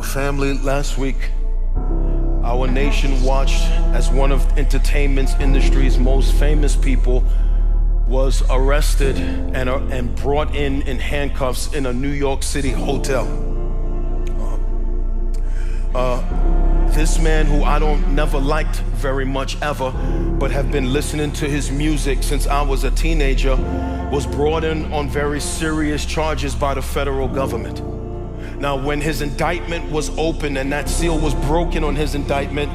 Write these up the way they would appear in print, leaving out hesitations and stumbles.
Family, last week, our nation watched as one of entertainment industry's most famous people was arrested and brought in handcuffs in a New York City hotel. This man, who I never liked very much ever, but have been listening to his music since I was a teenager, was brought in on very serious charges by the federal government. Now, when his indictment was opened and that seal was broken on his indictment,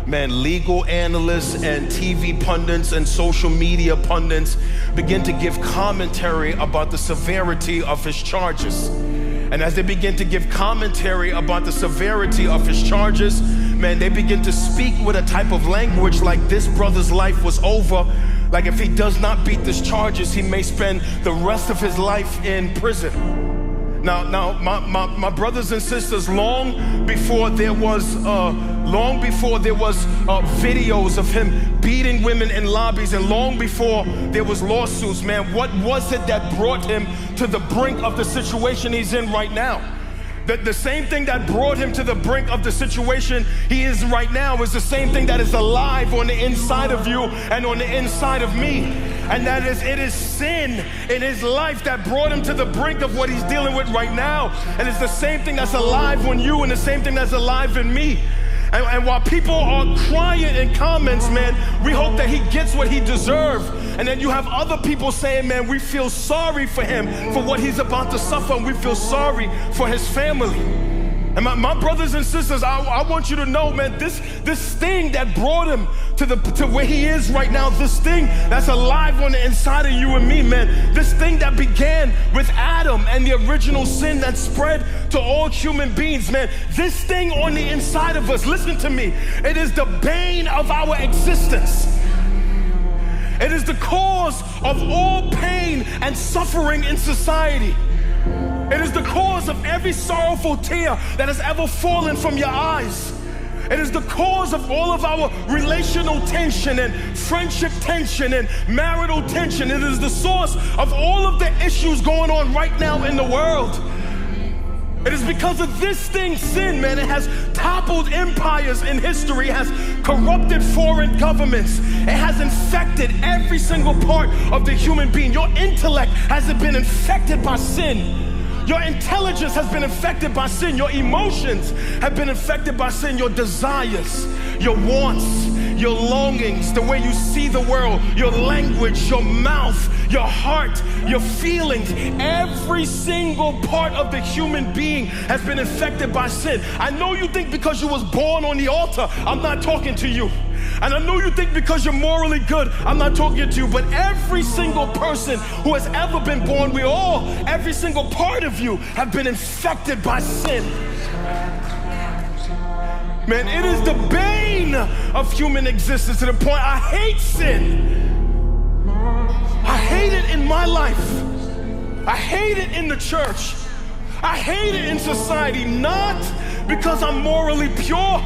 man, legal analysts and TV pundits and social media pundits begin to give commentary about the severity of his charges. And as they begin to give commentary about the severity of his charges, man, they begin to speak with a type of language like this brother's life was over. Like if he does not beat these charges, he may spend the rest of his life in prison. Now, my brothers and sisters, long before there was videos of him beating women in lobbies, and long before there was lawsuits, man, what was it that brought him to the brink of the situation he's in right now? The same thing that brought him to the brink of the situation he is right now is the same thing that is alive on the inside of you and on the inside of me. And that is, it is sin in his life that brought him to the brink of what he's dealing with right now. And it's the same thing that's alive on you and the same thing that's alive in me. And while people are crying in comments, man, we hope that he gets what he deserves. And then you have other people saying, man, we feel sorry for him for what he's about to suffer, and we feel sorry for his family. And my brothers and sisters, I want you to know, man, this thing that brought him to where he is right now, this thing that's alive on the inside of you and me, man, this thing that began with Adam and the original sin that spread to all human beings, man, this thing on the inside of us, listen to me, it is the bane of our existence. It is the cause of all pain and suffering in society. It is the cause of every sorrowful tear that has ever fallen from your eyes. It is the cause of all of our relational tension and friendship tension and marital tension. It is the source of all of the issues going on right now in the world. It is because of this thing, sin, man. It has toppled empires in history, it has corrupted foreign governments. It has infected every single part of the human being. Your intellect has been infected by sin. Your intelligence has been infected by sin. Your emotions have been infected by sin. Your desires, your wants, your longings, the way you see the world, your language, your mouth, your heart, your feelings, every single part of the human being has been infected by sin. I know you think because you was born on the altar, I'm not talking to you. And I know you think because you're morally good, I'm not talking to you, but every single person who has ever been born, every single part of you have been infected by sin. Man, it is the bane of human existence to the point I hate sin. I hate it in my life. I hate it in the church. I hate it in society, not because I'm morally pure.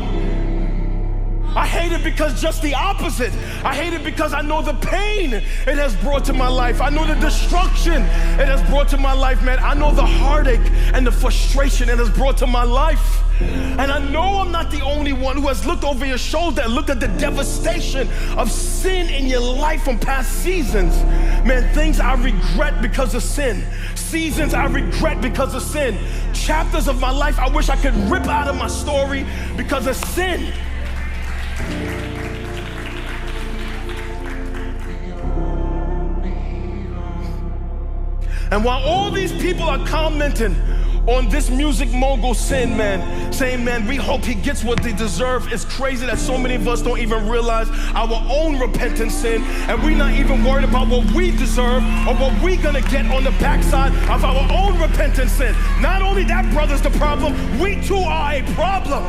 I hate it because just the opposite. I hate it because I know the pain it has brought to my life. I know the destruction it has brought to my life, man. I know the heartache and the frustration it has brought to my life. And I know I'm not the only one who has looked over your shoulder and looked at the devastation of sin in your life from past seasons. Man, things I regret because of sin. Seasons I regret because of sin. Chapters of my life I wish I could rip out of my story because of sin. And while all these people are commenting on this music mogul sin, man, saying, man, we hope he gets what they deserve, it's crazy that so many of us don't even realize our own repentant sin, and we're not even worried about what we deserve or what we're gonna get on the backside of our own repentant sin. Not only that, brothers, the problem, we too are a problem.